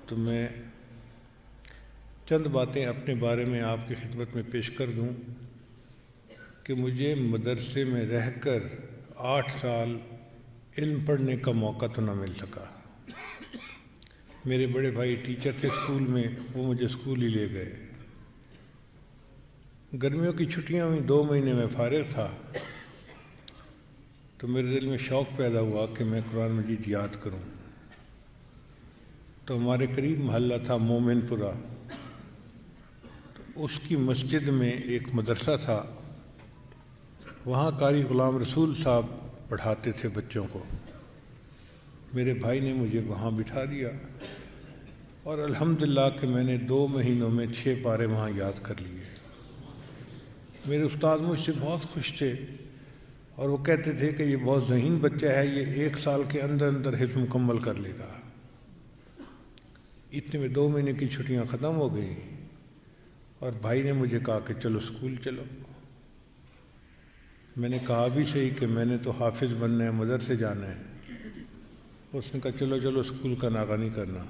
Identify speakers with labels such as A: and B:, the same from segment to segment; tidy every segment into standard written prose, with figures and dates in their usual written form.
A: تو میں چند باتیں اپنے بارے میں آپ کی خدمت میں پیش کر دوں کہ مجھے مدرسے میں رہ کر 8 سال علم پڑھنے کا موقع تو نہ مل سکا۔ میرے بڑے بھائی ٹیچر تھے اسکول میں، وہ مجھے اسکول ہی لے گئے۔ گرمیوں کی چھٹیاں ہوئیں، 2 مہینے میں فارغ تھا، تو میرے دل میں شوق پیدا ہوا کہ میں قرآن مجید یاد کروں۔ تو ہمارے قریب محلہ تھا مومن پورہ، تو اس کی مسجد میں ایک مدرسہ تھا، وہاں قاری غلام رسول صاحب پڑھاتے تھے بچوں کو۔ میرے بھائی نے مجھے وہاں بٹھا دیا اور الحمدللہ کہ میں نے 2 مہینوں میں 6 پارے وہاں یاد کر لیے۔ میرے استاد مجھ سے بہت خوش تھے اور وہ کہتے تھے کہ یہ بہت ذہین بچہ ہے، یہ 1 سال کے اندر اندر حفظ مکمل کر لے گا۔ اتنے میں 2 مہینے کی چھٹیاں ختم ہو گئیں اور بھائی نے مجھے کہا کہ چلو اسکول چلو۔ میں نے کہا بھی صحیح کہ میں نے تو حافظ بننا ہے، مدرسے جانا ہے۔ اس نے کہا چلو چلو اسکول کا ناغہ نہیں کرنا۔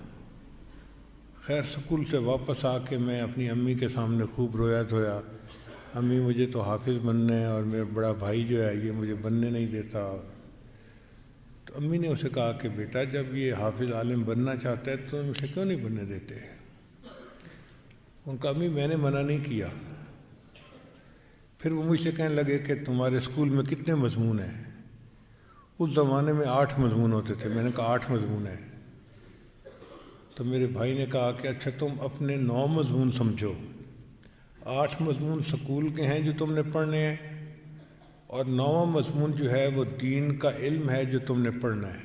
A: خیر اسکول سے واپس آ کے میں اپنی امی کے سامنے خوب رویا دھویا، امی مجھے تو حافظ بننا ہے اور میرا بڑا بھائی جو ہے یہ مجھے بننے نہیں دیتا۔ تو امی نے اسے کہا کہ بیٹا جب یہ حافظ عالم بننا چاہتا ہے تو اسے کیوں نہیں بننے دیتے؟ ان کا امی میں نے منع نہیں کیا۔ پھر وہ مجھ سے کہنے لگے کہ تمہارے اسکول میں کتنے مضمون ہیں؟ اس زمانے میں 8 مضمون ہوتے تھے۔ میں نے کہا 8 مضمون ہیں۔ تو میرے بھائی نے کہا کہ اچھا تم اپنے 9 مضمون سمجھو، 8 مضمون سکول کے ہیں جو تم نے پڑھنے ہیں اور 9واں مضمون جو ہے وہ دین کا علم ہے جو تم نے پڑھنا ہے،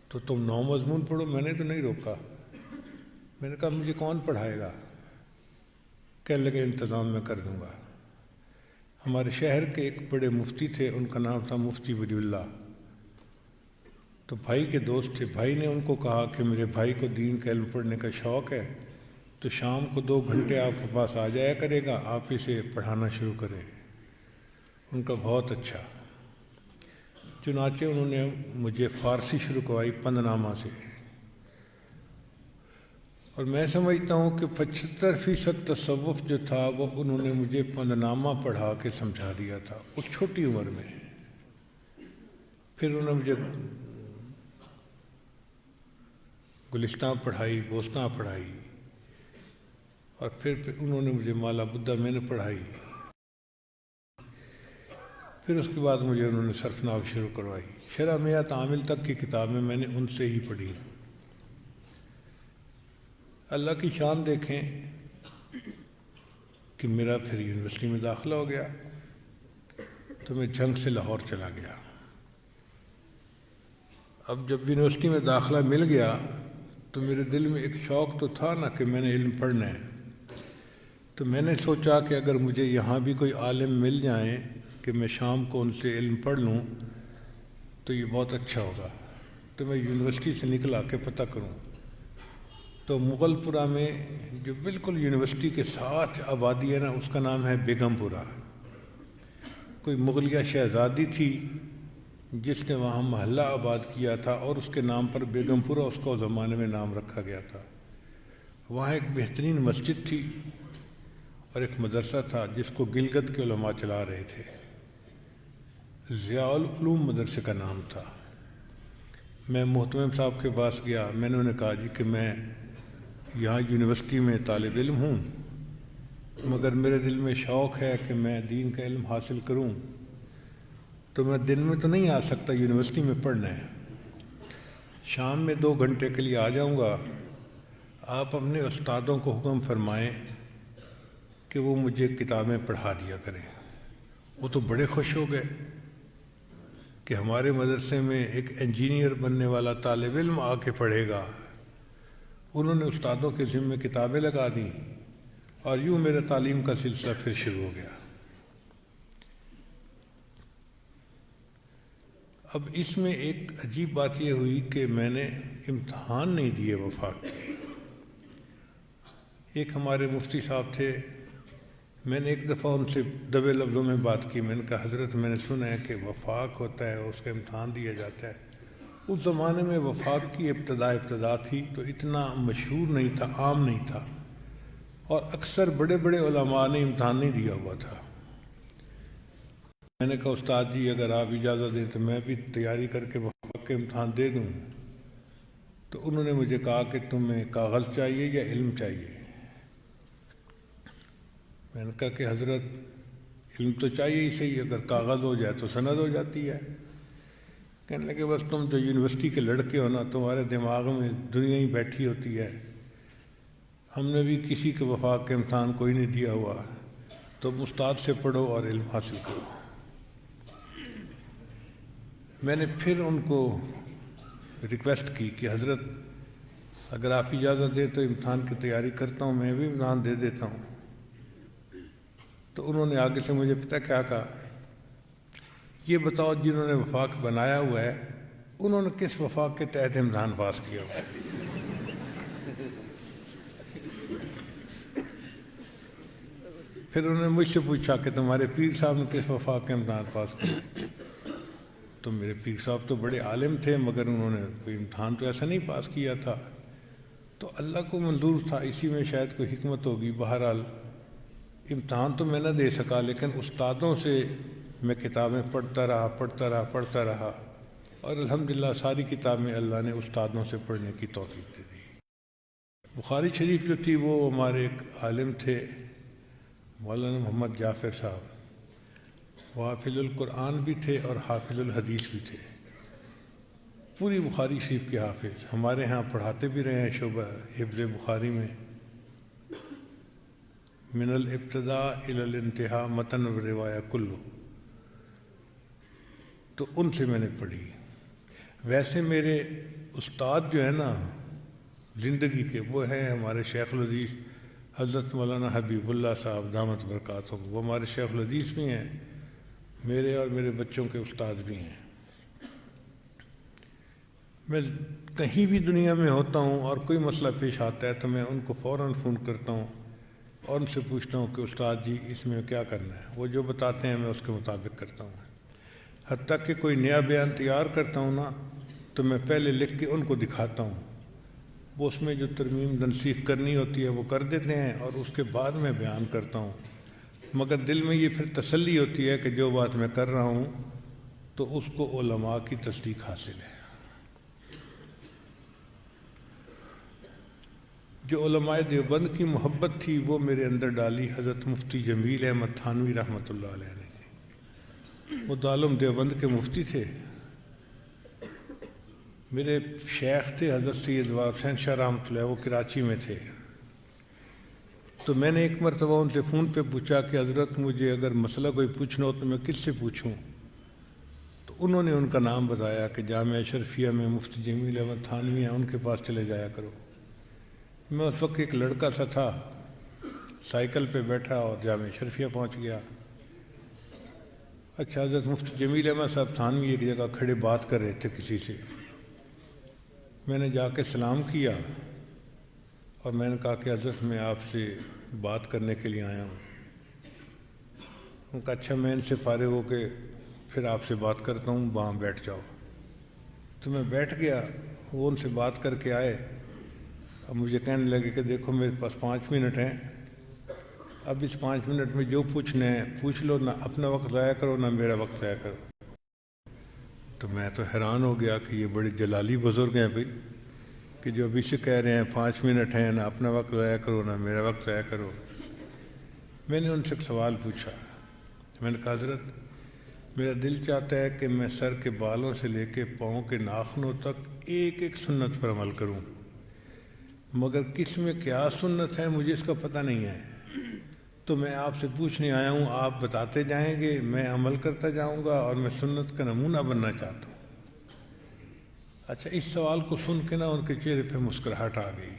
A: تو تم 9 مضمون پڑھو۔ میں نے تو نہیں روکا، میں نے کہا مجھے کون پڑھائے گا؟ کہنے لگے انتظام میں کر دوں گا۔ ہمارے شہر کے ایک بڑے مفتی تھے، ان کا نام تھا مفتی ولی اللہ، تو بھائی کے دوست تھے۔ بھائی نے ان کو کہا کہ میرے بھائی کو دین کا علم پڑھنے کا شوق ہے، تو شام کو 2 گھنٹے آپ کے پاس آ جایا کرے گا، آپ اسے پڑھانا شروع کریں۔ ان کا بہت اچھا۔ چنانچہ انہوں نے مجھے فارسی شروع کروائی پندنامہ سے، اور میں سمجھتا ہوں کہ 75% تصوف جو تھا وہ انہوں نے مجھے پندنامہ پڑھا کے سمجھا دیا تھا اس چھوٹی عمر میں۔ پھر انہوں نے مجھے گلستان پڑھائی، بوستان پڑھائی، اور پھر انہوں نے مجھے مالا بدھا میں نے پڑھائی۔ پھر اس کے بعد مجھے انہوں نے صرف ناو شروع کروائی۔ شرح میات عامل تک کی کتابیں میں نے ان سے ہی پڑھی۔ اللہ کی شان دیکھیں کہ میرا پھر یونیورسٹی میں داخلہ ہو گیا، تو میں جنگ سے لاہور چلا گیا۔ اب جب یونیورسٹی میں داخلہ مل گیا تو میرے دل میں ایک شوق تو تھا نا کہ میں نے علم پڑھنا ہے، تو میں نے سوچا کہ اگر مجھے یہاں بھی کوئی عالم مل جائیں کہ میں شام کو ان سے علم پڑھ لوں تو یہ بہت اچھا ہوگا۔ تو میں یونیورسٹی سے نکلا کہ پتہ کروں، تو مغل پورہ میں جو بالکل یونیورسٹی کے ساتھ آبادی ہے نا، اس کا نام ہے بیگم پورہ۔ کوئی مغلیہ شہزادی تھی جس نے وہاں محلہ آباد کیا تھا اور اس کے نام پر بیگم پورہ اس کو زمانے میں نام رکھا گیا تھا۔ وہاں ایک بہترین مسجد تھی اور ایک مدرسہ تھا جس کو گلگت کے علماء چلا رہے تھے، ضیاء العلوم مدرسے کا نام تھا۔ میں محتمم صاحب کے پاس گیا، میں نے انہیں کہا جی کہ میں یہاں یونیورسٹی میں طالب علم ہوں، مگر میرے دل میں شوق ہے کہ میں دین کا علم حاصل کروں، تو میں دن میں تو نہیں آ سکتا، یونیورسٹی میں پڑھنا ہے، شام میں 2 گھنٹے کے لیے آ جاؤں گا۔ آپ اپنے استادوں کو حکم فرمائیں کہ وہ مجھے کتابیں پڑھا دیا کریں۔ وہ تو بڑے خوش ہو گئے کہ ہمارے مدرسے میں ایک انجینئر بننے والا طالب علم آ کے پڑھے گا۔ انہوں نے استادوں کے ذمے کتابیں لگا دیں اور یوں میرا تعلیم کا سلسلہ پھر شروع ہو گیا۔ اب اس میں ایک عجیب بات یہ ہوئی کہ میں نے امتحان نہیں دیے وفاق کے۔ ایک ہمارے مفتی صاحب تھے، میں نے ایک دفعہ ان سے دبے لفظوں میں بات کی، میں نے کہا حضرت میں نے سنا ہے کہ وفاق ہوتا ہے اس کا امتحان دیا جاتا ہے۔ اس زمانے میں وفاق کی ابتدا تھی تو اتنا مشہور نہیں تھا، عام نہیں تھا، اور اکثر بڑے بڑے علماء نے امتحان نہیں دیا ہوا تھا۔ میں نے کہا استاد جی اگر آپ اجازت دیں تو میں بھی تیاری کر کے وفاق کے امتحان دے دوں۔ تو انہوں نے مجھے کہا کہ تمہیں کاغذ چاہیے یا علم چاہیے؟ میں نے کہا کہ حضرت علم تو چاہیے ہی صحیح، اگر کاغذ ہو جائے تو سند ہو جاتی ہے۔ کہنے لگے بس تم جو یونیورسٹی کے لڑکے ہو نا، تمہارے دماغ میں دنیا ہی بیٹھی ہوتی ہے، ہم نے بھی کسی کے وفاق کے امتحان کوئی نہیں دیا ہوا، تم استاد سے پڑھو اور علم حاصل کرو۔ میں نے پھر ان کو ریکویسٹ کی کہ حضرت اگر آپ اجازت دیں تو امتحان کی تیاری کرتا ہوں، میں بھی امتحان دے دیتا ہوں۔ تو انہوں نے آگے سے مجھے پتہ کیا کہا، یہ بتاؤ جنہوں نے وفاق بنایا ہوا ہے انہوں نے کس وفاق کے تحت امتحان پاس کیا ہوا ہے؟ پھر انہوں نے مجھ سے پوچھا کہ تمہارے پیر صاحب نے کس وفاق کے امتحان پاس کیا؟ تو میرے پیر صاحب تو بڑے عالم تھے مگر انہوں نے کوئی امتحان تو ایسا نہیں پاس کیا تھا۔ تو اللہ کو منظور تھا، اسی میں شاید کوئی حکمت ہوگی۔ بہرحال امتحان تو میں نہ دے سکا، لیکن استادوں سے میں کتابیں پڑھتا رہا اور الحمدللہ ساری کتابیں اللہ نے استادوں سے پڑھنے کی توفیق دے دی۔ بخاری شریف جو تھی وہ ہمارے ایک عالم تھے مولانا محمد جعفر صاحب، وہ حافظ القرآن بھی تھے اور حافظ الحدیث بھی تھے، پوری بخاری شریف کے حافظ، ہمارے ہاں پڑھاتے بھی رہے ہیں شعبہ حفظ بخاری میں، من الابتداء الی الانتہاء متن و روایہ کلو۔ تو ان سے میں نے پڑھی۔ ویسے میرے استاد جو ہیں نا زندگی کے، وہ ہیں ہمارے شیخ الحدیث حضرت مولانا حبیب اللہ صاحب دامت برکاتہم، وہ ہمارے شیخ الحدیث بھی ہیں، میرے اور میرے بچوں کے استاد بھی ہیں۔ میں کہیں بھی دنیا میں ہوتا ہوں اور کوئی مسئلہ پیش آتا ہے تو میں ان کو فوراً فون کرتا ہوں اور ان سے پوچھتا ہوں کہ استاد جی اس میں کیا کرنا ہے، وہ جو بتاتے ہیں میں اس کے مطابق کرتا ہوں۔ حتیٰ کہ کوئی نیا بیان تیار کرتا ہوں نا تو میں پہلے لکھ کے ان کو دکھاتا ہوں، وہ اس میں جو ترمیم تنسیخ کرنی ہوتی ہے وہ کر دیتے ہیں اور اس کے بعد میں بیان کرتا ہوں، مگر دل میں یہ پھر تسلی ہوتی ہے کہ جو بات میں کر رہا ہوں تو اس کو علماء کی تصدیق حاصل ہے۔ جو علماء دیوبند کی محبت تھی وہ میرے اندر ڈالی حضرت مفتی جمیل احمد تھانوی رحمۃ اللہ علیہ نے، وہ دارالعلوم دیوبند کے مفتی تھے۔ میرے شیخ تھے حضرت سید وار حسین شاہ رحمۃ اللہ، وہ کراچی میں تھے۔ تو میں نے ایک مرتبہ ان سے فون پہ پوچھا کہ حضرت مجھے اگر مسئلہ کوئی پوچھنا ہو تو میں کس سے پوچھوں؟ تو انہوں نے ان کا نام بتایا کہ جامعہ اشرفیہ میں مفتی جمیل احمد تھانوی ہیں، ان کے پاس چلے جایا کرو۔ میں اس وقت ایک لڑکا سا تھا، سائیکل پہ بیٹھا اور جامعہ اشرفیہ پہنچ گیا۔ اچھا، حضرت مفتی جمیل احمد صاحب تھانوی ایک جگہ کھڑے بات کر رہے تھے کسی سے، میں نے جا کے سلام کیا اور میں نے کہا کہ حضرت میں آپ سے بات کرنے کے لیے آیا ہوں۔ ان کا اچھا میں ان سے فارغ ہو کے پھر آپ سے بات کرتا ہوں، وہاں بیٹھ جاؤ۔ تو میں بیٹھ گیا، وہ ان سے بات کر کے آئے، اب مجھے کہنے لگے کہ دیکھو میرے پاس 5 منٹ ہیں، اب اس 5 منٹ میں جو پوچھنا ہے پوچھ لو، نہ اپنا وقت ضائع کرو نہ میرا وقت ضائع کرو۔ تو میں تو حیران ہو گیا کہ یہ بڑے جلالی بزرگ ہیں بھائی، کہ جو ابھی سے کہہ رہے ہیں 5 منٹ ہیں، نہ اپنا وقت ضائع کرو نہ میرا وقت ضائع کرو۔ میں نے ان سے ایک سوال پوچھا، میں نے کہا حضرت میرا دل چاہتا ہے کہ میں سر کے بالوں سے لے کے پاؤں کے ناخنوں تک ایک ایک سنت پر عمل کروں، مگر کس میں کیا سنت ہے مجھے اس کا پتہ نہیں ہے، تو میں آپ سے پوچھنے آیا ہوں، آپ بتاتے جائیں گے، میں عمل کرتا جاؤں گا اور میں سنت کا نمونہ بننا چاہتا ہوں۔ اچھا، اس سوال کو سن کے نا ان کے چہرے پہ مسکراہٹ آ گئی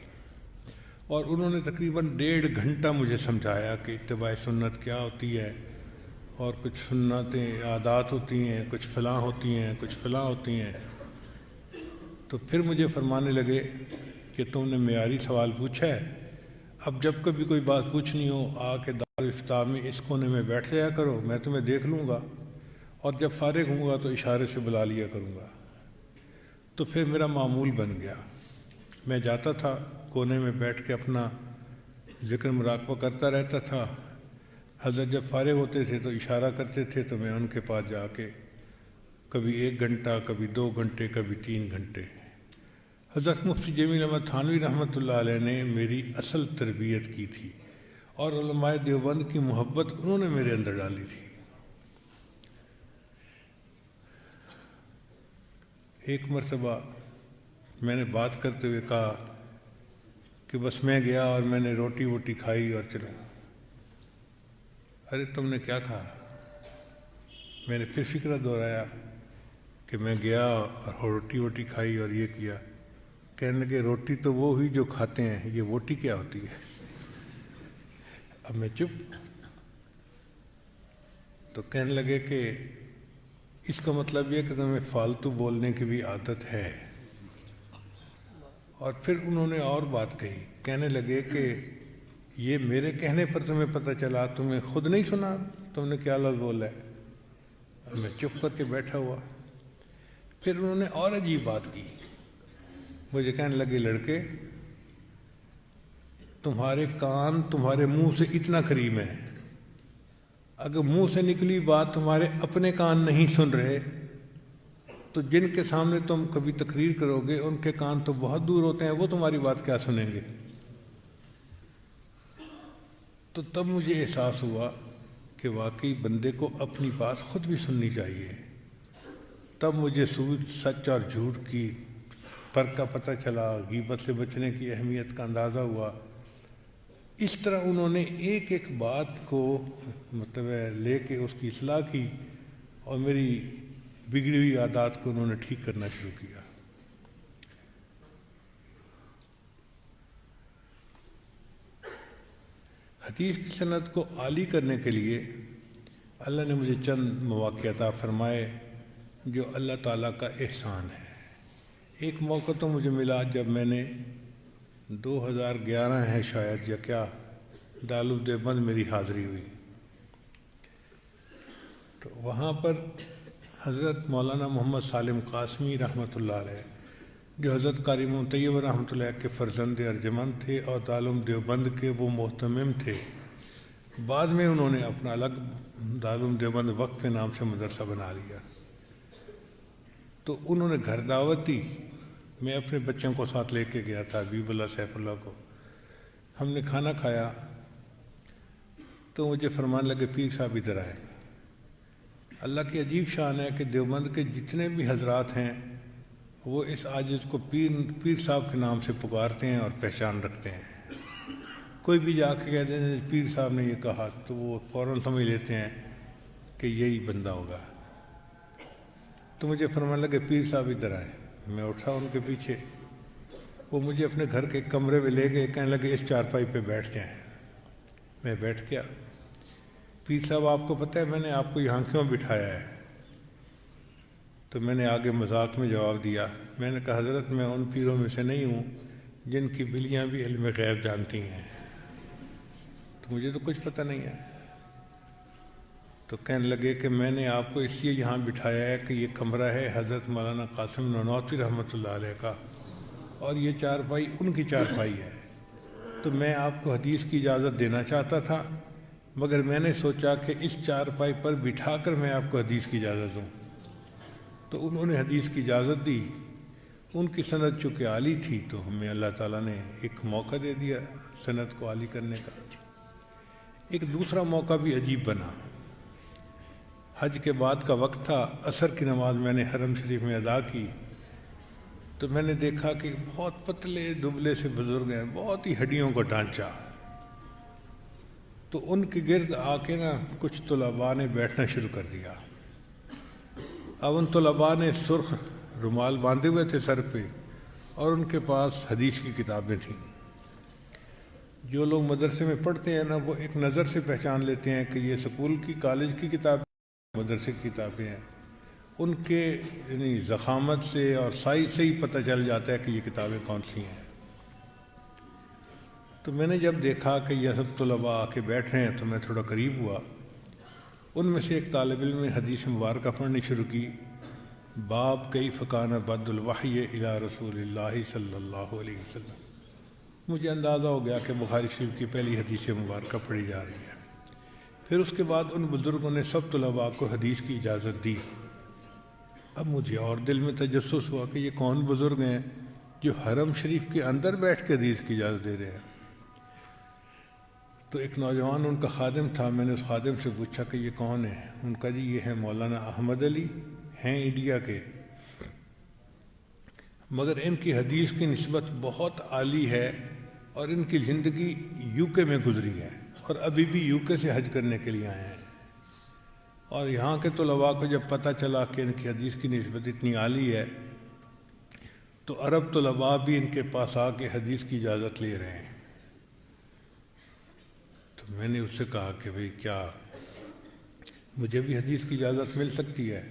A: اور انہوں نے تقریباً 1.5 گھنٹہ مجھے سمجھایا کہ اتباع سنت کیا ہوتی ہے، اور کچھ سنتیں عادات ہوتی ہیں، کچھ فلاں ہوتی ہیں، کچھ فلاں ہوتی ہیں۔ تو پھر مجھے فرمانے لگے کہ تم نے معیاری سوال پوچھا ہے، اب جب کبھی کوئی بات پوچھنی ہو آ کے دارالافتاء میں اس کونے میں بیٹھ جایا کرو، میں تمہیں دیکھ لوں گا اور جب فارغ ہوں گا تو اشارے سے بلا لیا کروں گا۔ تو پھر میرا معمول بن گیا، میں جاتا تھا کونے میں بیٹھ کے اپنا ذکر مراقبہ کرتا رہتا تھا۔ حضرت جب فارغ ہوتے تھے تو اشارہ کرتے تھے تو میں ان کے پاس جا کے کبھی 1 گھنٹہ، کبھی 2 گھنٹے، کبھی 3 گھنٹے۔ حضرت مفتی جمیل احمد تھانوی رحمۃ اللہ علیہ نے میری اصل تربیت کی تھی اور علماء دیوبند کی محبت انہوں نے میرے اندر ڈالی تھی۔ ایک مرتبہ میں نے بات کرتے ہوئے کہا کہ بس میں گیا اور میں نے روٹی ووٹی کھائی اور چلا۔ ارے تم نے کیا کہا؟ میں نے پھر فکرہ دہرایا کہ میں گیا اور روٹی ووٹی کھائی اور یہ کیا۔ کہنے لگے روٹی تو وہ ہوئی جو کھاتے ہیں، یہ ووٹی کیا ہوتی ہے؟ اب میں چپ۔ تو کہنے لگے کہ اس کا مطلب یہ کہ تمہیں فالتو بولنے کی بھی عادت ہے۔ اور پھر انہوں نے اور بات کہی، کہنے لگے کہ یہ میرے کہنے پر تمہیں پتہ چلا، تمہیں خود نہیں سنا تم نے کیا لفظ بولا ہے؟ اب میں چپ کر کے بیٹھا ہوا۔ پھر انہوں نے اور عجیب بات کی، مجھے کہنے لگے لڑکے تمہارے کان تمہارے منہ سے اتنا قریب ہیں، اگر منہ سے نکلی بات تمہارے اپنے کان نہیں سن رہے تو جن کے سامنے تم کبھی تقریر کرو گے ان کے کان تو بہت دور ہوتے ہیں، وہ تمہاری بات کیا سنیں گے؟ تو تب مجھے احساس ہوا کہ واقعی بندے کو اپنی بات خود بھی سننی چاہیے۔ تب مجھے سود، سچ اور جھوٹ کی فرق کا پتہ چلا، غیبت سے بچنے کی اہمیت کا اندازہ ہوا۔ اس طرح انہوں نے ایک ایک بات کو لے کے اس کی اصلاح کی اور میری بگڑی ہوئی عادات کو انہوں نے ٹھیک کرنا شروع کیا۔ حدیث کی سند کو عالی کرنے کے لیے اللہ نے مجھے چند مواقع عطا فرمائے جو اللہ تعالیٰ کا احسان ہے۔ ایک موقع تو مجھے ملا جب میں نے 2011 ہے شاید یا کیا، دارالعلوم دیوبند میری حاضری ہوئی، تو وہاں پر حضرت مولانا محمد سالم قاسمی رحمۃ اللہ علیہ، جو حضرت قاری محمد طیب رحمۃ اللہ کے فرزند ارجمند تھے اور دارالعلوم دیوبند کے وہ محتمم تھے، بعد میں انہوں نے اپنا الگ دارالعلوم دیوبند وقف نام سے مدرسہ بنا لیا۔ تو انہوں نے گھر دعوت دی، میں اپنے بچوں کو ساتھ لے کے گیا تھا، حبیب اللہ سیف اللہ کو۔ ہم نے کھانا کھایا تو مجھے فرمان لگے پیر صاحب ادھر آئے۔ اللہ کی عجیب شان ہے کہ دیوبند کے جتنے بھی حضرات ہیں وہ اس عاجز کو پیر صاحب کے نام سے پکارتے ہیں اور پہچان رکھتے ہیں۔ کوئی بھی جا کے کہتے ہیں پیر صاحب نے یہ کہا تو وہ فوراً سمجھ لیتے ہیں کہ یہی بندہ ہوگا۔ تو مجھے فرمان لگے پیر صاحب ادھر آئے۔ میں اٹھا ان کے پیچھے، وہ مجھے اپنے گھر کے کمرے میں لے گئے، کہنے لگے اس چارپائی پہ بیٹھ جائیں۔ میں بیٹھ گیا۔ پیر صاحب آپ کو پتہ ہے میں نے آپ کو یہاں کیوں بٹھایا ہے؟ تو میں نے آگے مذاق میں جواب دیا، میں نے کہا حضرت میں ان پیروں میں سے نہیں ہوں جن کی بلیاں بھی علم غیب جانتی ہیں، تو مجھے تو کچھ پتہ نہیں ہے۔ تو کہنے لگے کہ میں نے آپ کو اس لیے یہاں بٹھایا ہے کہ یہ کمرہ ہے حضرت مولانا قاسم نانوتوی رحمۃ اللہ علیہ کا اور یہ چارپائی ان کی چارپائی ہے، تو میں آپ کو حدیث کی اجازت دینا چاہتا تھا مگر میں نے سوچا کہ اس چارپائی پر بٹھا کر میں آپ کو حدیث کی اجازت دوں۔ تو انہوں نے حدیث کی اجازت دی۔ ان کی سند چونکہ عالی تھی تو ہمیں اللہ تعالیٰ نے ایک موقع دے دیا سند کو عالی کرنے کا۔ ایک دوسرا موقع بھی عجیب بنا۔ حج کے بعد کا وقت تھا، عصر کی نماز میں نے حرم شریف میں ادا کی، تو میں نے دیکھا کہ بہت پتلے دبلے سے بزرگ ہیں، بہت ہی ہڈیوں کا ڈھانچہ۔ تو ان کے گرد آ کے کچھ طلباء نے بیٹھنا شروع کر دیا۔ اب ان طلباء نے سرخ رومال باندھے ہوئے تھے سر پہ اور ان کے پاس حدیث کی کتابیں تھیں۔ جو لوگ مدرسے میں پڑھتے ہیں وہ ایک نظر سے پہچان لیتے ہیں کہ یہ سکول کی کالج کی کتابیں مدرسے کی کتابیں ہیں، ان کے یعنی ضخامت سے اور سائز سے ہی پتہ چل جاتا ہے کہ یہ کتابیں کون سی ہیں۔ تو میں نے جب دیکھا کہ یہ سب طلباء آ کے بیٹھ رہے ہیں تو میں تھوڑا قریب ہوا۔ ان میں سے ایک طالب علم نے حدیث مبارکہ پڑھنی شروع کی، باب کیف کان بدء الوحی الی رسول اللہ صلی اللہ علیہ وسلم۔ مجھے اندازہ ہو گیا کہ بخاری شریف کی پہلی حدیث مبارکہ پڑھی جا رہی ہے۔ پھر اس کے بعد ان بزرگوں نے سب طلباء کو حدیث کی اجازت دی۔ اب مجھے اور دل میں تجسس ہوا کہ یہ کون بزرگ ہیں جو حرم شریف کے اندر بیٹھ کے حدیث کی اجازت دے رہے ہیں۔ تو ایک نوجوان ان کا خادم تھا، میں نے اس خادم سے پوچھا کہ یہ کون ہے؟ ان کا جی یہ ہے مولانا احمد علی، ہیں انڈیا کے، مگر ان کی حدیث کی نسبت بہت عالی ہے اور ان کی زندگی یو کے میں گزری ہے اور ابھی بھی یو کے سے حج کرنے کے لیے آئے ہیں، اور یہاں کے طلباء کو جب پتہ چلا کہ ان کی حدیث کی نسبت اتنی عالی ہے تو عرب طلباء بھی ان کے پاس آ کے حدیث کی اجازت لے رہے ہیں۔ تو میں نے اس سے کہا کہ بھئی کیا مجھے بھی حدیث کی اجازت مل سکتی ہے؟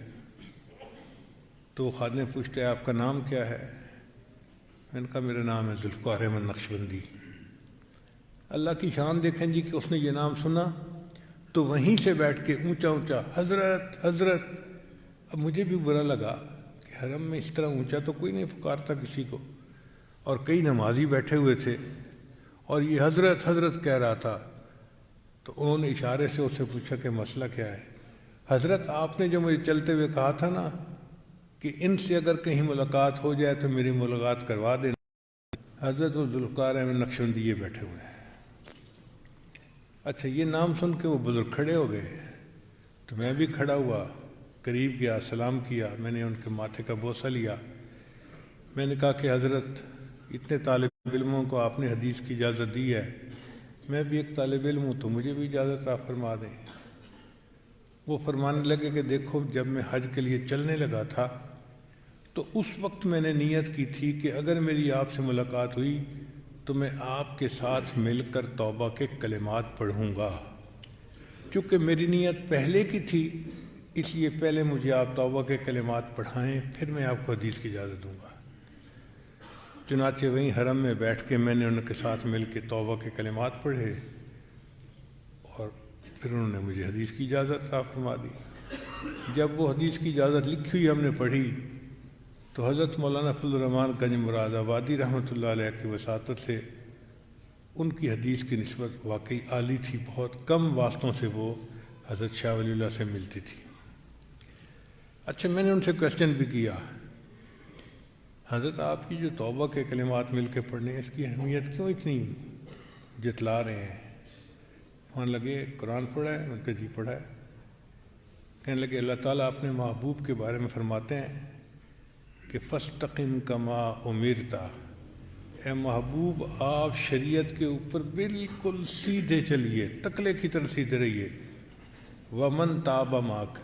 A: تو وہ خادم پوچھتے آپ کا نام کیا ہے؟ میں نے کہا میرا نام ہے ذوالفقار احمد نقشبندی۔ اللہ کی شان دیکھیں جی کہ اس نے یہ نام سنا تو وہیں سے بیٹھ کے اونچا اونچا حضرت حضرت۔ اب مجھے بھی برا لگا کہ حرم میں اس طرح اونچا تو کوئی نہیں پکارتا کسی کو، اور کئی نمازی بیٹھے ہوئے تھے اور یہ حضرت حضرت کہہ رہا تھا۔ تو انہوں نے اشارے سے اس سے پوچھا کہ مسئلہ کیا ہے؟ حضرت آپ نے جو مجھے چلتے ہوئے کہا تھا نا کہ ان سے اگر کہیں ملاقات ہو جائے تو میری ملاقات کروا دینا۔ حضرت ذوالفقار احمد نقشبندی یہ بیٹھے ہوئے ہیں۔ اچھا، یہ نام سن کے وہ بزرگ کھڑے ہو گئے تو میں بھی کھڑا ہوا، قریب گیا، سلام کیا، میں نے ان کے ماتھے کا بوسہ لیا۔ میں نے کہا کہ حضرت اتنے طالب علموں کو آپ نے حدیث کی اجازت دی ہے، میں بھی ایک طالب علم ہوں تو مجھے بھی اجازت آپ فرما دیں۔ وہ فرمانے لگے کہ دیکھو جب میں حج کے لیے چلنے لگا تھا تو اس وقت میں نے نیت کی تھی کہ اگر میری آپ سے ملاقات ہوئی تو میں آپ کے ساتھ مل کر توبہ کے کلمات پڑھوں گا۔ چونکہ میری نیت پہلے کی تھی اس لیے پہلے مجھے آپ توبہ کے کلمات پڑھائیں، پھر میں آپ کو حدیث کی اجازت دوں گا۔ چنانچہ وہیں حرم میں بیٹھ کے میں نے ان کے ساتھ مل کے توبہ کے کلمات پڑھے اور پھر انہوں نے مجھے حدیث کی اجازت عطا فرما دی۔ جب وہ حدیث کی اجازت لکھی ہوئی ہم نے پڑھی تو حضرت مولانا فضل الرحمان گنج مراد آبادی رحمۃ اللہ علیہ کی وساطت سے ان کی حدیث کی نسبت واقعی عالی تھی، بہت کم واسطوں سے وہ حضرت شاہ ولی اللہ سے ملتی تھی۔ اچھا، میں نے ان سے کویسچن بھی کیا، حضرت آپ کی جو توبہ کے کلمات مل کے پڑھنے ہیں اس کی اہمیت کیوں اتنی جتلا رہے ہیں؟ وہاں لگے قرآن پڑھا ہے؟ ان کے جی پڑھا ہے۔ کہنے لگے اللہ تعالیٰ اپنے محبوب کے بارے میں فرماتے ہیں کہ فاستقم کما امرتا، اے محبوب آپ شریعت کے اوپر بالکل سیدھے چلیے، تکلے کی طرح سیدھے رہیے۔ ومن تاب معک،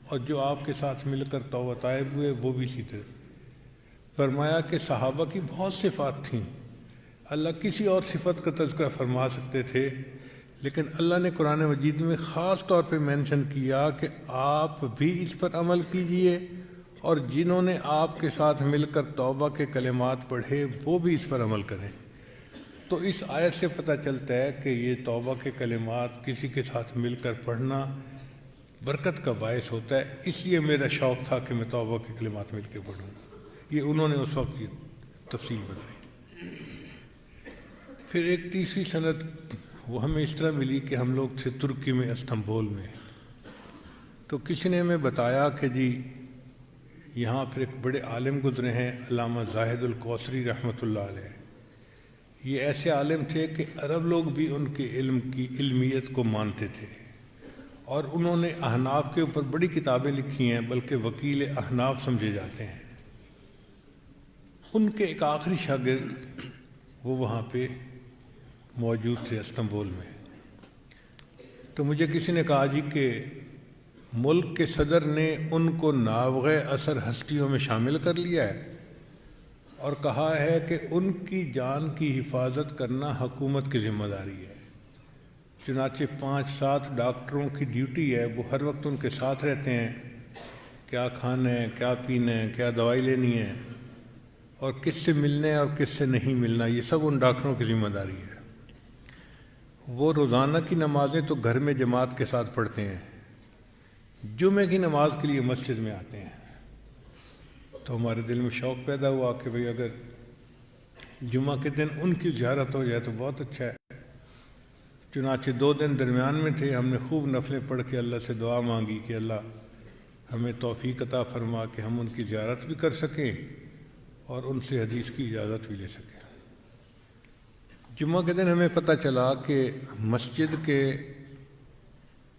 A: اور جو آپ کے ساتھ مل کر توبہ طائب ہوئے وہ بھی سیدھے۔ فرمایا کہ صحابہ کی بہت صفات تھیں، اللہ کسی اور صفت کا تذکرہ فرما سکتے تھے لیکن اللہ نے قرآن مجید میں خاص طور پہ مینشن کیا کہ آپ بھی اس پر عمل کیجئے اور جنہوں نے آپ کے ساتھ مل کر توبہ کے کلمات پڑھے وہ بھی اس پر عمل کریں۔ تو اس آیت سے پتہ چلتا ہے کہ یہ توبہ کے کلمات کسی کے ساتھ مل کر پڑھنا برکت کا باعث ہوتا ہے، اس لیے میرا شوق تھا کہ میں توبہ کے کلمات مل کے پڑھوں۔ یہ انہوں نے اس وقت یہ تفصیل بتائی۔ پھر ایک تیسری سند وہ ہمیں اس طرح ملی کہ ہم لوگ تھے ترکی میں، استنبول میں، تو کسی نے ہمیں بتایا کہ جی یہاں پھر ایک بڑے عالم گزرے ہیں علامہ زاہد الکوثری رحمۃ اللہ علیہ۔ یہ ایسے عالم تھے کہ عرب لوگ بھی ان کے علم کی علمیت کو مانتے تھے اور انہوں نے احناف کے اوپر بڑی کتابیں لکھی ہیں، بلکہ وکیل احناف سمجھے جاتے ہیں۔ ان کے ایک آخری شاگرد وہ وہاں پہ موجود تھے استنبول میں۔ تو مجھے کسی نے کہا جی کہ ملک کے صدر نے ان کو نابغہ اثر ہستیوں میں شامل کر لیا ہے اور کہا ہے کہ ان کی جان کی حفاظت کرنا حکومت کی ذمہ داری ہے۔ چنانچہ 5-7 ڈاکٹروں کی ڈیوٹی ہے، وہ ہر وقت ان کے ساتھ رہتے ہیں، کیا کھانا ہے، کیا پینا ہے، کیا دوائی لینی ہے، اور کس سے ملنا ہے اور کس سے نہیں ملنا، یہ سب ان ڈاکٹروں کی ذمہ داری ہے۔ وہ روزانہ کی نمازیں تو گھر میں جماعت کے ساتھ پڑھتے ہیں، جمعے کی نماز کے لیے مسجد میں آتے ہیں۔ تو ہمارے دل میں شوق پیدا ہوا کہ بھئی اگر جمعہ کے دن ان کی زیارت ہو جائے تو بہت اچھا ہے۔ چنانچہ 2 دن درمیان میں تھے، ہم نے خوب نفلیں پڑھ کے اللہ سے دعا مانگی کہ اللہ ہمیں توفیق عطا فرما کہ ہم ان کی زیارت بھی کر سکیں اور ان سے حدیث کی اجازت بھی لے سکیں۔ جمعہ کے دن ہمیں پتہ چلا کہ مسجد کے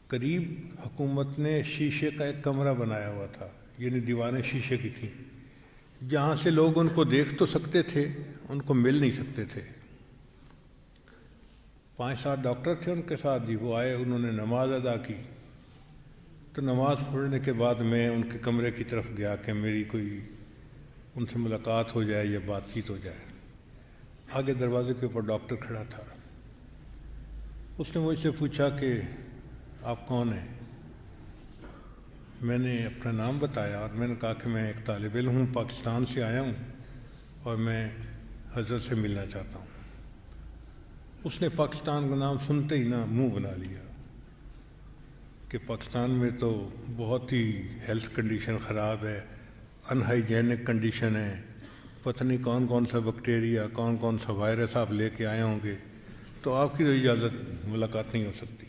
A: قریب حکومت نے شیشے کا ایک کمرہ بنایا ہوا تھا، یعنی دیواریں شیشے کی تھیں، جہاں سے لوگ ان کو دیکھ تو سکتے تھے، ان کو مل نہیں سکتے تھے۔ 5-7 ڈاکٹر تھے ان کے ساتھ، وہ آئے، انہوں نے نماز ادا کی۔ تو نماز پڑھنے کے بعد میں ان کے کمرے کی طرف گیا کہ میری کوئی ان سے ملاقات ہو جائے یا بات چیت ہو جائے۔ آگے دروازے کے اوپر ڈاکٹر کھڑا تھا، اس نے مجھ سے پوچھا کہ آپ کون ہیں؟ میں نے اپنا نام بتایا اور میں نے کہا کہ میں ایک طالب علم ہوں، پاکستان سے آیا ہوں اور میں حضرت سے ملنا چاہتا ہوں۔ اس نے پاکستان کا نام سنتے ہی نا منہ بنا لیا کہ پاکستان میں تو بہت ہی ہیلتھ کنڈیشن خراب ہے، ان ہائیجینک کنڈیشن ہے، پتہ نہیں کون کون سا بیکٹیریا، کون کون سا وائرس آپ لے کے آئے ہوں گے، تو آپ کی تو اجازت ملاقات نہیں ہو سکتی۔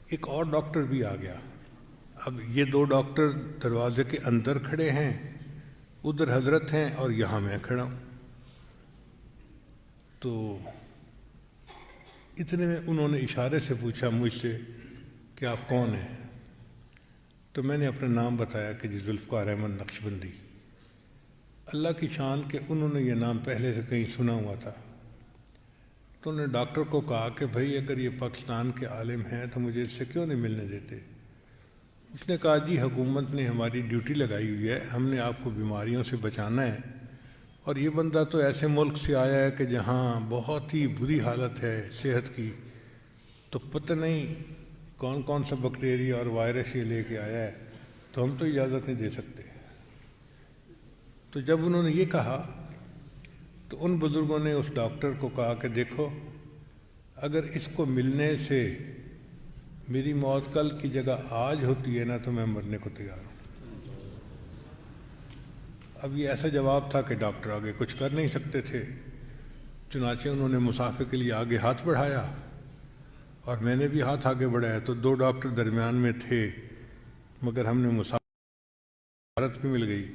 A: ایک اور ڈاکٹر بھی آ گیا۔ اب یہ 2 ڈاکٹر دروازے کے اندر کھڑے ہیں، ادھر حضرت ہیں اور یہاں میں کھڑا ہوں۔ تو اتنے میں انہوں نے اشارے سے پوچھا مجھ سے کہ آپ کون ہیں؟ تو میں نے اپنا نام بتایا کہ جی ذوالفقار احمد نقشبندی۔ اللہ کی شان کہ انہوں نے یہ نام پہلے سے کہیں سنا ہوا تھا۔ تو انہوں نے ڈاکٹر کو کہا کہ بھائی اگر یہ پاکستان کے عالم ہیں تو مجھے اس سے کیوں نہیں ملنے دیتے؟ اس نے کہا جی حکومت نے ہماری ڈیوٹی لگائی ہوئی ہے، ہم نے آپ کو بیماریوں سے بچانا ہے، اور یہ بندہ تو ایسے ملک سے آیا ہے کہ جہاں بہت ہی بری حالت ہے صحت کی، تو پتہ نہیں کون کون سا بیکٹیریا اور وائرس یہ لے کے آیا ہے، تو ہم تو اجازت نہیں دے سکتے۔ تو جب انہوں نے یہ کہا تو ان بزرگوں نے اس ڈاکٹر کو کہا کہ دیکھو اگر اس کو ملنے سے میری موت کل کی جگہ آج ہوتی ہے نا تو میں مرنے کو تیار ہوں۔ اب یہ ایسا جواب تھا کہ ڈاکٹر آگے کچھ کر نہیں سکتے تھے، چنانچہ انہوں نے مسافر کے لیے آگے ہاتھ بڑھایا اور میں نے بھی ہاتھ آگے بڑھایا، تو 2 ڈاکٹر درمیان میں تھے، مگر ہم نے مسافرت بھی مل گئی۔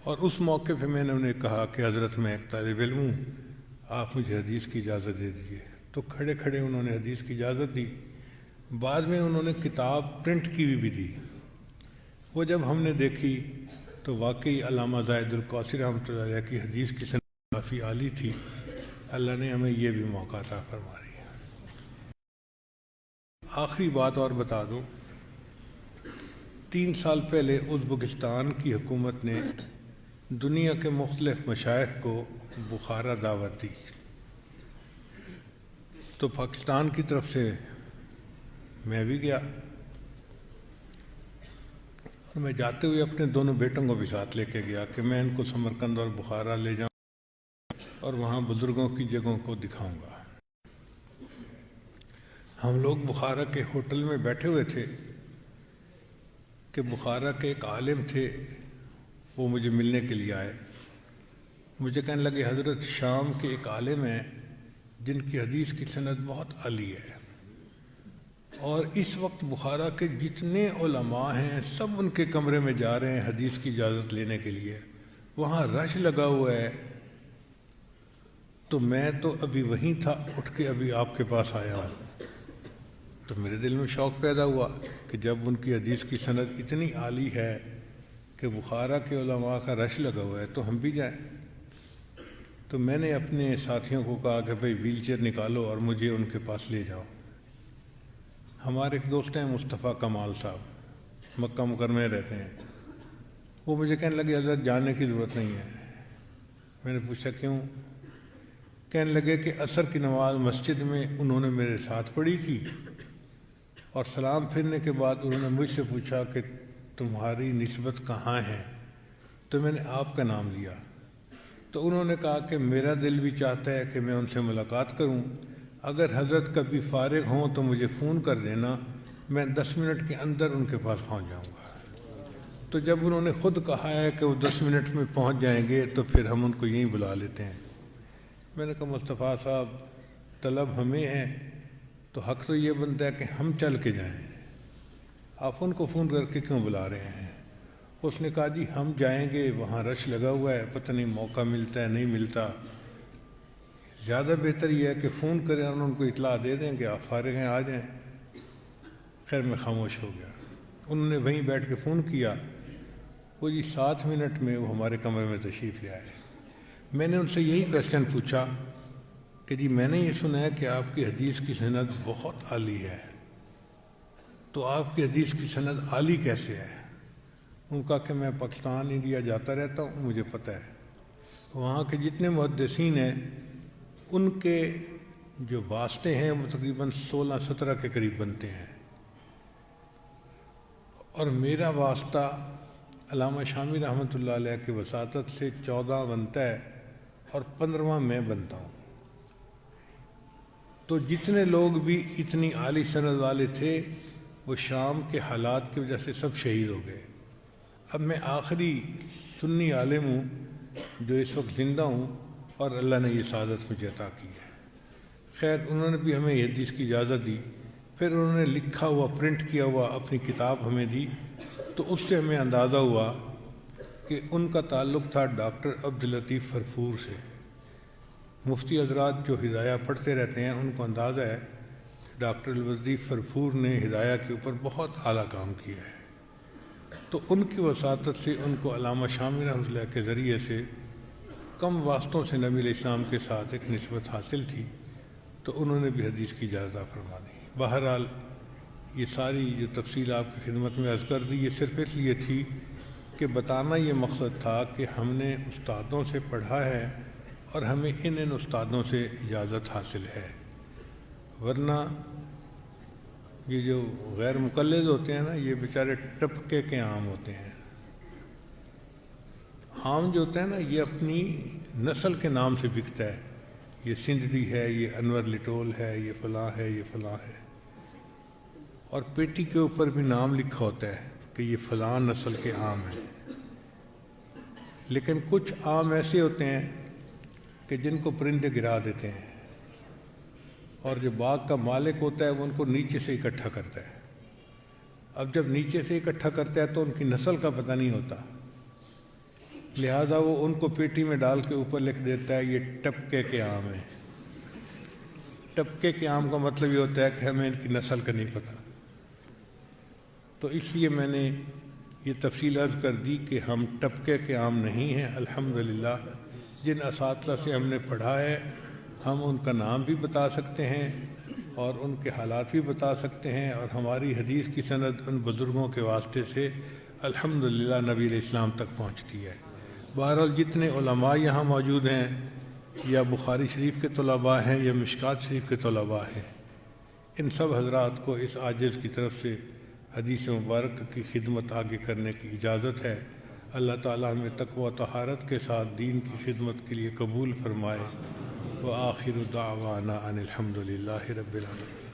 A: اور اس موقع پہ میں نے انہیں کہا کہ حضرت میں ایک طالب علم ہوں، آپ مجھے حدیث کی اجازت دے دیجیے۔ تو کھڑے کھڑے انہوں نے حدیث کی اجازت دی۔ بعد میں انہوں نے کتاب پرنٹ کی ہوئی بھی دی، وہ جب ہم نے دیکھی تو واقعی علامہ زاہد القوسی رحمۃ اللہ علیہ کی حدیث کی سند کافی عالی تھی۔ اللہ نے ہمیں یہ بھی موقع عطا فرما دیا۔ آخری بات اور بتا دوں، 3 سال پہلے ازبکستان کی حکومت نے دنیا کے مختلف مشائخ کو بخارا دعوت دی، تو پاکستان کی طرف سے میں بھی گیا، اور میں جاتے ہوئے اپنے دونوں بیٹوں کو بھی ساتھ لے کے گیا کہ میں ان کو سمرقند اور بخارا لے جاؤں اور وہاں بزرگوں کی جگہوں کو دکھاؤں گا۔ ہم لوگ بخارا کے ہوٹل میں بیٹھے ہوئے تھے کہ بخارا کے ایک عالم تھے، وہ مجھے ملنے کے لیے آئے۔ مجھے کہنے لگے حضرت شام کے ایک عالم ہیں جن کی حدیث کی سند بہت عالی ہے، اور اس وقت بخارا کے جتنے علماء ہیں سب ان کے کمرے میں جا رہے ہیں حدیث کی اجازت لینے کے لیے، وہاں رش لگا ہوا ہے، تو میں تو ابھی وہیں تھا، اٹھ کے ابھی آپ کے پاس آیا ہوں۔ تو میرے دل میں شوق پیدا ہوا کہ جب ان کی حدیث کی سند اتنی عالی ہے کہ بخارا کے علماء کا رش لگا ہوا ہے تو ہم بھی جائیں۔ تو میں نے اپنے ساتھیوں کو کہا کہ بھئی ویل چیئر نکالو اور مجھے ان کے پاس لے جاؤ۔ ہمارے ایک دوست ہیں مصطفیٰ کمال صاحب، مکہ مکرمہ میں رہتے ہیں، وہ مجھے کہنے لگے حضرت جانے کی ضرورت نہیں ہے۔ میں نے پوچھا کیوں؟ کہنے لگے کہ عصر کی نماز مسجد میں انہوں نے میرے ساتھ پڑھی تھی، اور سلام پھرنے کے بعد انہوں نے مجھ سے پوچھا کہ تمہاری نسبت کہاں ہے؟ تو میں نے آپ کا نام لیا، تو انہوں نے کہا کہ میرا دل بھی چاہتا ہے کہ میں ان سے ملاقات کروں، اگر حضرت کبھی فارغ ہوں تو مجھے فون کر دینا، میں 10 منٹ کے اندر ان کے پاس پہنچ جاؤں گا۔ تو تو جب انہوں نے خود کہا ہے کہ وہ 10 منٹ میں پہنچ جائیں گے تو پھر ہم ان کو یہیں بلا لیتے ہیں۔ میں نے کہا مصطفیٰ صاحب طلب ہمیں ہے تو حق تو یہ بنتا ہے کہ ہم چل کے جائیں، آپ ان کو فون کر کے کیوں بلا رہے ہیں؟ اس نے کہا جی ہم جائیں گے، وہاں رش لگا ہوا ہے، پتہ نہیں موقع ملتا ہے نہیں ملتا، زیادہ بہتر یہ ہے کہ فون کریں اور ان کو اطلاع دے دیں کہ آپ فارغ ہیں آ جائیں۔ خیر میں خاموش ہو گیا۔ انہوں نے وہیں بیٹھ کے فون کیا، وہ جی 7 منٹ میں وہ ہمارے کمرے میں تشریف لے آئے۔ میں نے ان سے یہی کویسچن پوچھا کہ جی میں نے یہ سنا ہے کہ آپ کی حدیث کی سند بہت عالی ہے، تو آپ کی حدیث کی سند عالی کیسے ہے؟ ان کا کہ میں پاکستان انڈیا جاتا رہتا ہوں، مجھے پتہ ہے وہاں کے جتنے محدثین ہیں ان کے جو واسطے ہیں وہ تقریباً 16-17 کے قریب بنتے ہیں، اور میرا واسطہ علامہ شامی رحمۃ اللہ علیہ کے وساطت سے 14 بنتا ہے اور 15واں میں بنتا ہوں۔ تو جتنے لوگ بھی اتنی عالی سند والے تھے وہ شام کے حالات کی وجہ سے سب شہید ہو گئے۔ اب میں آخری سنی عالم ہوں جو اس وقت زندہ ہوں اور اللہ نے یہ سعادت مجھے عطا کی ہے۔ خیر انہوں نے بھی ہمیں یہ حدیث کی اجازت دی، پھر انہوں نے لکھا ہوا پرنٹ کیا ہوا اپنی کتاب ہمیں دی، تو اس سے ہمیں اندازہ ہوا کہ ان کا تعلق تھا ڈاکٹر عبداللطیف فرفور سے۔ مفتی حضرات جو ہدایہ پڑھتے رہتے ہیں ان کو اندازہ ہے ڈاکٹر عبداللطیف فرفور نے ہدایہ کے اوپر بہت اعلیٰ کام کیا ہے، تو ان کی وساطت سے ان کو علامہ شامی رحمۃ اللہ کے ذریعے سے کم واسطوں سے نبی علیہ السلام کے ساتھ ایک نسبت حاصل تھی، تو انہوں نے بھی حدیث کی اجازت فرما دی۔ بہرحال یہ ساری جو تفصیل آپ کی خدمت میں عرض کر دی یہ صرف اس لیے تھی کہ بتانا یہ مقصد تھا کہ ہم نے استادوں سے پڑھا ہے اور ہمیں ان استادوں سے اجازت حاصل ہے، ورنہ یہ جو غیر مقلد ہوتے ہیں نا یہ بیچارے ٹپکے کے عام ہوتے ہیں۔ عام جو ہوتا ہے نا یہ اپنی نسل کے نام سے بکتا ہے، یہ سندھڑی ہے، یہ انور لٹول ہے، یہ فلاں ہے، یہ فلاں ہے، اور پیٹی کے اوپر بھی نام لکھا ہوتا ہے کہ یہ فلاں نسل کے عام ہیں۔ لیکن کچھ عام ایسے ہوتے ہیں کہ جن کو پرندے گرا دیتے ہیں، اور جو باغ کا مالک ہوتا ہے وہ ان کو نیچے سے اکٹھا کرتا ہے۔ اب جب نیچے سے اکٹھا کرتا ہے تو ان کی نسل کا پتہ نہیں ہوتا، لہذا وہ ان کو پیٹی میں ڈال کے اوپر لکھ دیتا ہے یہ ٹپکے کے عام ہیں۔ ٹپکے کے عام کا مطلب یہ ہوتا ہے کہ ہمیں ان کی نسل کا نہیں پتہ۔ تو اس لیے میں نے یہ تفصیل عرض کر دی کہ ہم ٹپکے کے عام نہیں ہیں۔ الحمدللہ جن اساتذہ سے ہم نے پڑھا ہے ہم ان کا نام بھی بتا سکتے ہیں اور ان کے حالات بھی بتا سکتے ہیں، اور ہماری حدیث کی سند ان بزرگوں کے واسطے سے الحمدللہ نبی علیہ السلام تک پہنچتی ہے۔ بہرحال جتنے علماء یہاں موجود ہیں، یا بخاری شریف کے طلباء ہیں یا مشکات شریف کے طلباء ہیں، ان سب حضرات کو اس عاجز کی طرف سے حدیث مبارک کی خدمت آگے کرنے کی اجازت ہے۔ اللہ تعالیٰ ہمیں تقوی و طہارت کے ساتھ دین کی خدمت کے لیے قبول فرمائے۔ وآخر دعوانا ان الحمد للہ رب العالمین۔